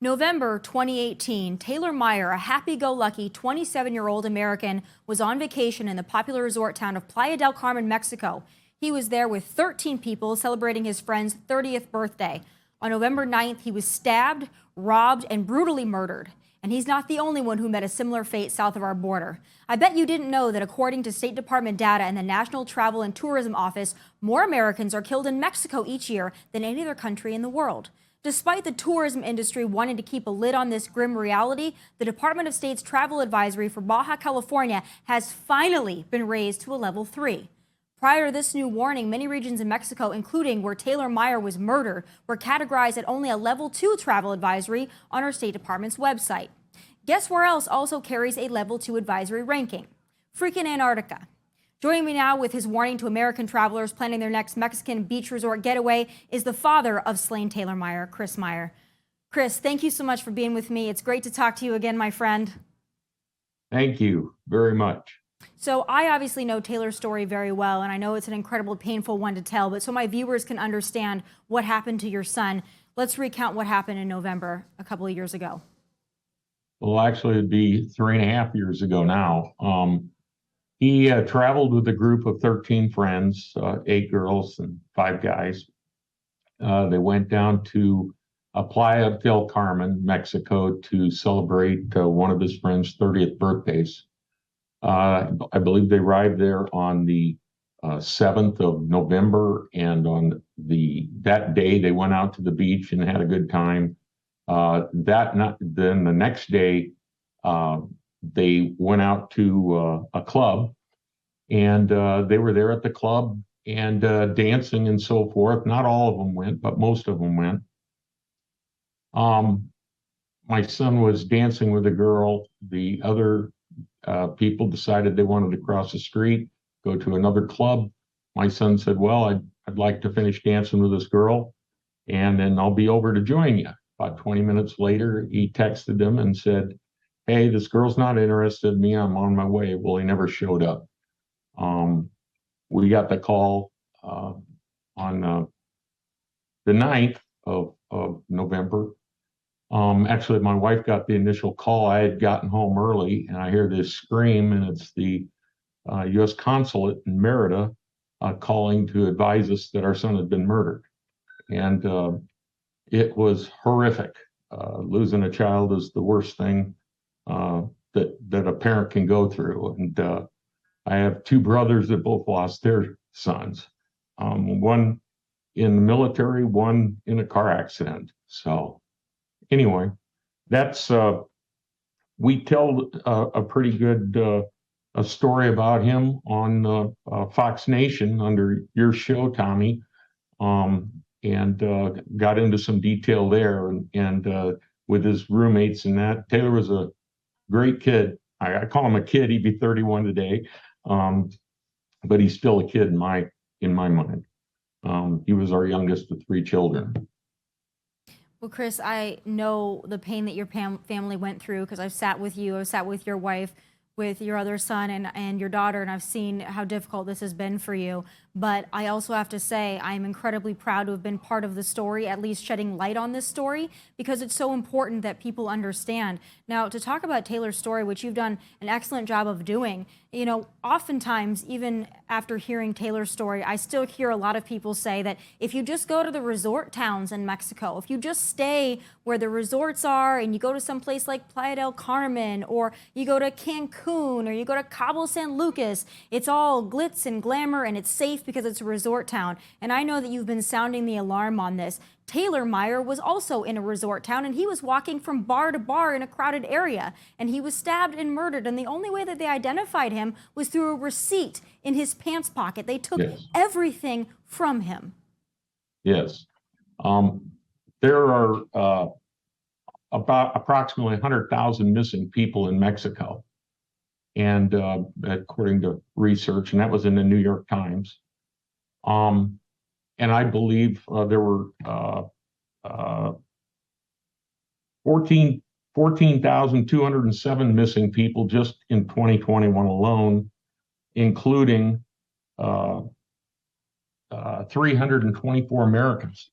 November 2018, Taylor Meyer, a happy-go-lucky 27-year-old American, was on vacation in the popular resort town of Playa del Carmen, Mexico. He was there with 13 people celebrating his friend's 30th birthday. On November 9th, he was stabbed, robbed, and brutally murdered. And he's not the only one who met a similar fate south of our border. I bet you didn't know that according to State Department data and the National Travel and Tourism Office, more Americans are killed in Mexico each year than any other country in the world. Despite the tourism industry wanting to keep a lid on this grim reality, the Department of State's travel advisory for Baja California has finally been raised to a level 3. Prior to this new warning, many regions in Mexico, including where Taylor Meyer was murdered, were categorized at only a level 2 travel advisory on our State Department's website. Guess where else also carries a level 2 advisory ranking? Freaking Antarctica. Joining me now with his warning to American travelers planning their next Mexican beach resort getaway is the father of slain Taylor Meyer, Chris Meyer. Chris, thank you so much for being with me. It's great to talk to you again, my friend. Thank you very much. So I obviously know Taylor's story very well, and I know it's an incredibly painful one to tell, but so my viewers can understand what happened to your son, let's recount what happened in November a couple of years ago. Well, actually, it'd be 3.5 years ago now. He traveled with a group of 13 friends, 8 girls and 5 guys. They went down to Playa del Carmen, Mexico, to celebrate one of his friend's 30th birthdays. I believe they arrived there on the 7th of November, and on that day they went out to the beach and had a good time. Then the next day, they went out to a club, and they were there at the club and dancing and so forth. Not all of them went, but most of them went. My son was dancing with a girl. The other people decided they wanted to cross the street, go to another club. My son said, well, I'd like to finish dancing with this girl, and then I'll be over to join you. About 20 minutes later, he texted them and said, hey, this girl's not interested in me. I'm on my way. Well, he never showed up. We got the call on the 9th of November. Actually, my wife got the initial call. I had gotten home early, and I hear this scream, and it's the U.S. consulate in Merida calling to advise us that our son had been murdered. And it was horrific. Losing a child is the worst thing that a parent can go through. And I have 2 brothers that both lost their sons. One in the military, one in a car accident. So anyway, that's we tell a pretty good a story about him on Fox Nation under your show, Tommy, and got into some detail there, and with his roommates and that. Taylor was a great kid. I call him a kid. He'd be 31 today, but he's still a kid in my mind. He was our youngest of 3 children. Well, Chris, I know the pain that your family went through because I've sat with you, I've sat with your wife, with your other son and your daughter, and I've seen how difficult this has been for you. But I also have to say I'm incredibly proud to have been part of the story, at least shedding light on this story, because it's so important that people understand. Now, to talk about Taylor's story, which you've done an excellent job of doing, you know, oftentimes, even after hearing Taylor's story, I still hear a lot of people say that if you just go to the resort towns in Mexico, if you just stay where the resorts are and you go to some place like Playa del Carmen, or you go to Cancun, or you go to Cabo San Lucas, it's all glitz and glamour and it's safe because it's a resort town. And I know that you've been sounding the alarm on this. Taylor Meyer was also in a resort town, and he was walking from bar to bar in a crowded area, and he was stabbed and murdered. And the only way that they identified him was through a receipt in his pants pocket. They took everything from him. Yes. There are about approximately 100,000 missing people in Mexico, and according to research, and that was in the New York Times. And I believe there were 14,207 missing people just in 2021 alone, including 324 Americans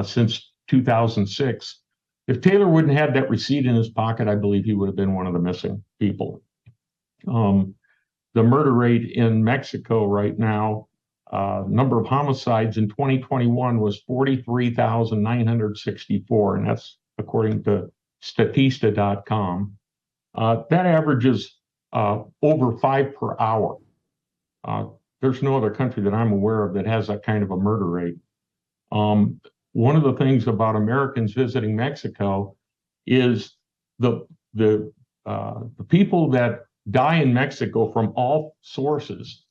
since 2006. If Taylor wouldn't have had that receipt in his pocket, I believe he would have been one of the missing people. The murder rate in Mexico right now, number of homicides in 2021 was 43,964, and that's according to Statista.com. That averages over 5 per hour. There's no other country that I'm aware of that has that kind of a murder rate. One of the things about Americans visiting Mexico is the people that die in Mexico from all sources.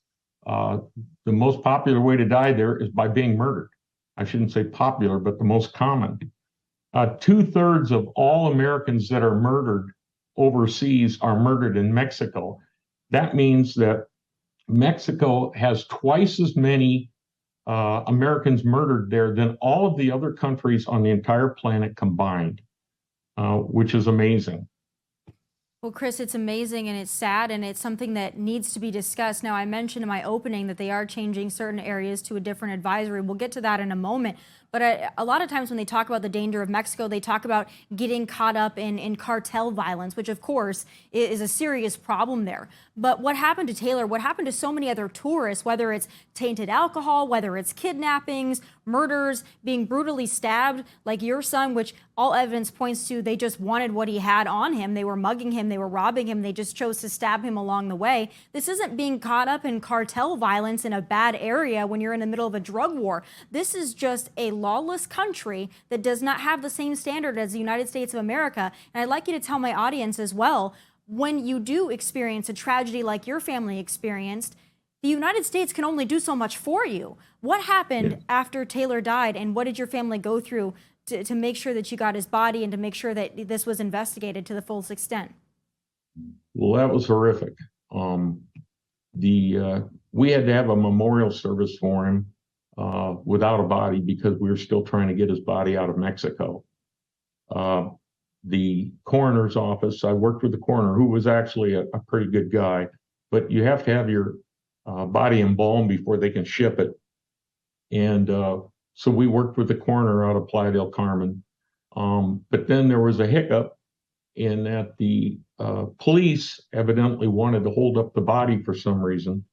The most popular way to die there is by being murdered. I shouldn't say popular, but the most common. 2/3 of all Americans that are murdered overseas are murdered in Mexico. That means that Mexico has twice as many Americans murdered there than all of the other countries on the entire planet combined, which is amazing. Well, Chris, it's amazing and it's sad and it's something that needs to be discussed. Now, I mentioned in my opening that they are changing certain areas to a different advisory. We'll get to that in a moment. But a lot of times when they talk about the danger of Mexico, they talk about getting caught up in cartel violence, which of course is a serious problem there. But what happened to Taylor, what happened to so many other tourists, whether it's tainted alcohol, whether it's kidnappings, murders, being brutally stabbed like your son, which all evidence points to they just wanted what he had on him. They were mugging him, they were robbing him, they just chose to stab him along the way. This isn't being caught up in cartel violence in a bad area when you're in the middle of a drug war. This is just a lawless country that does not have the same standard as the United States of America. And I'd like you to tell my audience as well, when you do experience a tragedy like your family experienced, the United States can only do so much for you. What happened after Taylor died, and what did your family go through to make sure that you got his body and to make sure that this was investigated to the fullest extent? Well, that was horrific. We had to have a memorial service for him without a body because we were still trying to get his body out of Mexico. The coroner's office, I worked with the coroner, who was actually a pretty good guy, but you have to have your body embalmed before they can ship it. And so we worked with the coroner out of Playa del Carmen. But then there was a hiccup in that the police evidently wanted to hold up the body for some reason.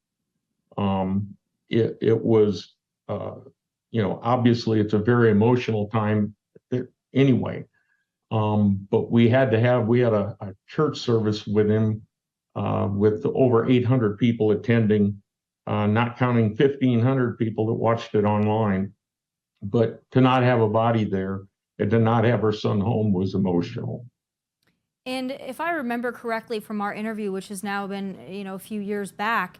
It was, obviously it's a very emotional time anyway. But we had a church service with him with over 800 people attending, not counting 1,500 people that watched it online. But to not have a body there and to not have her son home was emotional. And if I remember correctly from our interview, which has now been, a few years back,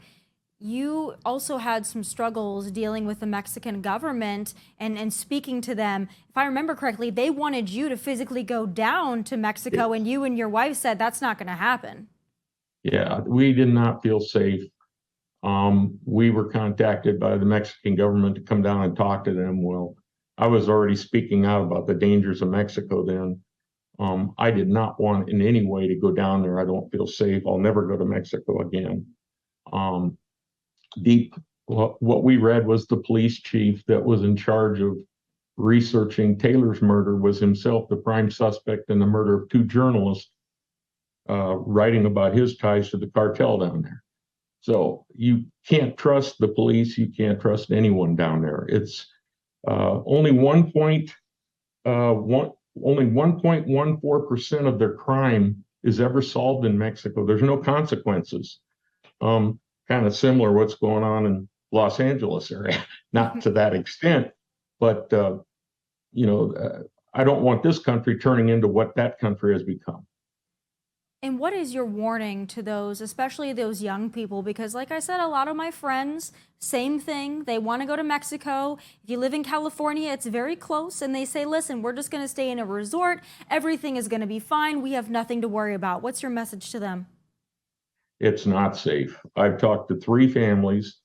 you also had some struggles dealing with the Mexican government and speaking to them. If I remember correctly, they wanted you to physically go down to Mexico, and you and your wife said that's not going to happen. Yeah, we did not feel safe. We were contacted by the Mexican government to come down and talk to them. Well, I was already speaking out about the dangers of Mexico then. I did not want in any way to go down there. I don't feel safe. I'll never go to Mexico again. What we read was the police chief that was in charge of researching Taylor's murder was himself the prime suspect in the murder of 2 journalists, writing about his ties to the cartel down there. So you can't trust the police. You can't trust anyone down there. It's only 1.14% of their crime is ever solved in Mexico. There's no consequences. Kind of similar what's going on in Los Angeles area, not to that extent, but I don't want this country turning into what that country has become. And what is your warning to those, especially those young people? Because like I said, a lot of my friends, same thing. They want to go to Mexico. If you live in California, it's very close. And they say, listen, we're just going to stay in a resort. Everything is going to be fine. We have nothing to worry about. What's your message to them? It's not safe. I've talked to 3 families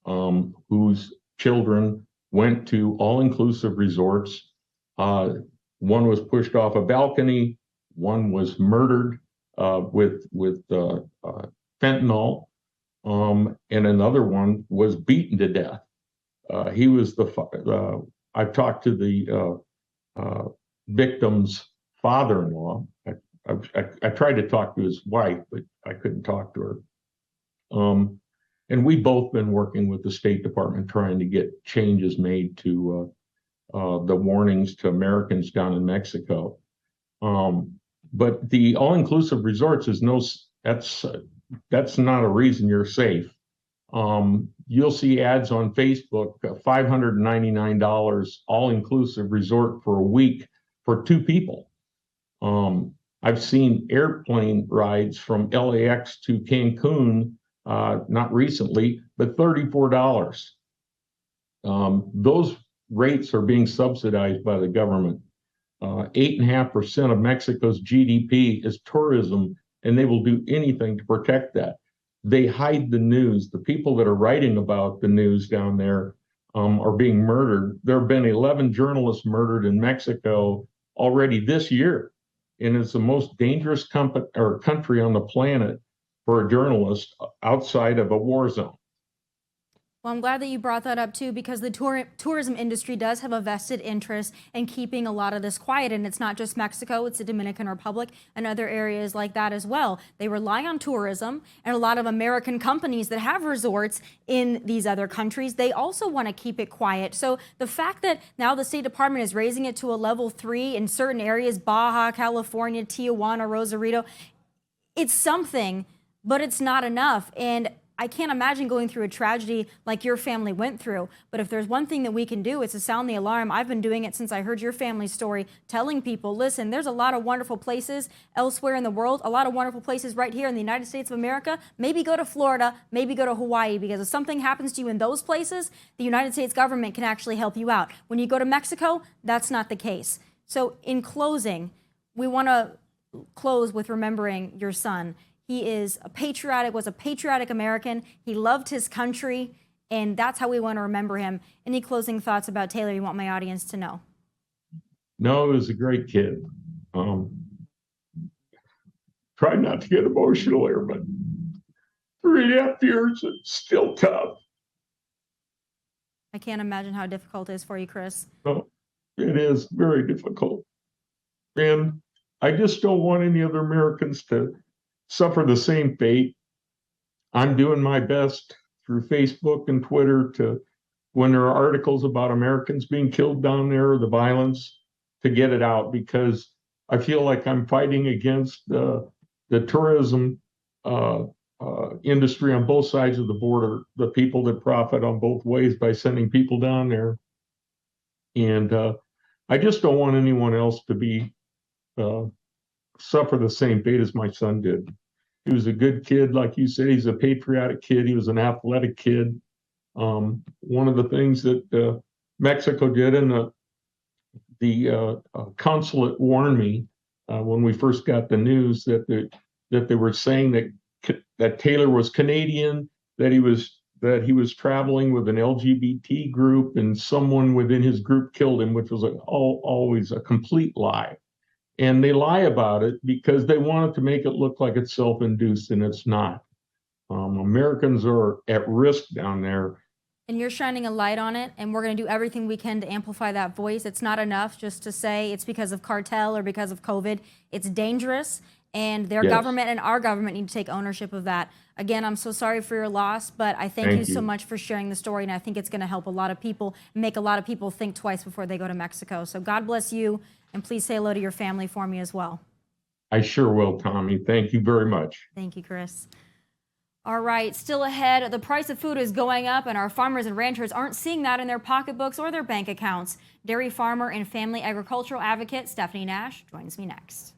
whose children went to all-inclusive resorts. One was pushed off a balcony. One was murdered with fentanyl, and another one was beaten to death. He was I've talked to the victim's father-in-law. I tried to talk to his wife, but I couldn't talk to her. And we've both been working with the State Department trying to get changes made to the warnings to Americans down in Mexico. But the all-inclusive resorts is that's not a reason you're safe. You'll see ads on Facebook, $599 all-inclusive resort for a week for 2 people. I've seen airplane rides from LAX to Cancun, not recently, but $34. Those rates are being subsidized by the government. 8.5% of Mexico's GDP is tourism, and they will do anything to protect that. They hide the news. The people that are writing about the news down there are being murdered. There have been 11 journalists murdered in Mexico already this year, and it's the most dangerous country on the planet for a journalist outside of a war zone. Well, I'm glad that you brought that up too, because the tourism industry does have a vested interest in keeping a lot of this quiet. And it's not just Mexico, it's the Dominican Republic and other areas like that as well. They rely on tourism, and a lot of American companies that have resorts in these other countries, they also want to keep it quiet. So the fact that now the State Department is raising it to a level 3 in certain areas, Baja California, Tijuana, Rosarito, it's something, but it's not enough. And I can't imagine going through a tragedy like your family went through. But if there's one thing that we can do, it's to sound the alarm. I've been doing it since I heard your family's story, telling people, listen, there's a lot of wonderful places elsewhere in the world, a lot of wonderful places right here in the United States of America. Maybe go to Florida, maybe go to Hawaii, because if something happens to you in those places, the United States government can actually help you out. When you go to Mexico, that's not the case. So in closing, we want to close with remembering your son. He was a patriotic American. He loved his country, and that's how we want to remember him. Any closing thoughts about Taylor you want my audience to know? No, he was a great kid. Try not to get emotional here, but 3.5 years, it's still tough. I can't imagine how difficult it is for you, Chris. No, it is very difficult. And I just don't want any other Americans to suffer the same fate. I'm doing my best through Facebook and Twitter to, when there are articles about Americans being killed down there, the violence, to get it out, because I feel like I'm fighting against the tourism industry on both sides of the border, the people that profit on both ways by sending people down there. And I just don't want anyone else to be suffer the same fate as my son did. He was a good kid, like you said. He's a patriotic kid. He was an athletic kid. One of the things that Mexico did, and the consulate warned me when we first got the news that they were saying that Taylor was Canadian, that he was traveling with an LGBT group, and someone within his group killed him, which was always a complete lie. And they lie about it because they wanted to make it look like it's self-induced, and it's not. Americans are at risk down there. And you're shining a light on it, and we're going to do everything we can to amplify that voice. It's not enough just to say it's because of cartel or because of COVID. It's dangerous, and their government and our government need to take ownership of that. Again, I'm so sorry for your loss, but I thank you so much for sharing the story, and I think it's going to help a lot of people, make a lot of people think twice before they go to Mexico. So God bless you. And please say hello to your family for me as well. I sure will, Tommy. Thank you very much. Thank you, Chris. All right, still ahead, the price of food is going up, and our farmers and ranchers aren't seeing that in their pocketbooks or their bank accounts. Dairy farmer and family agricultural advocate Stephanie Nash joins me next.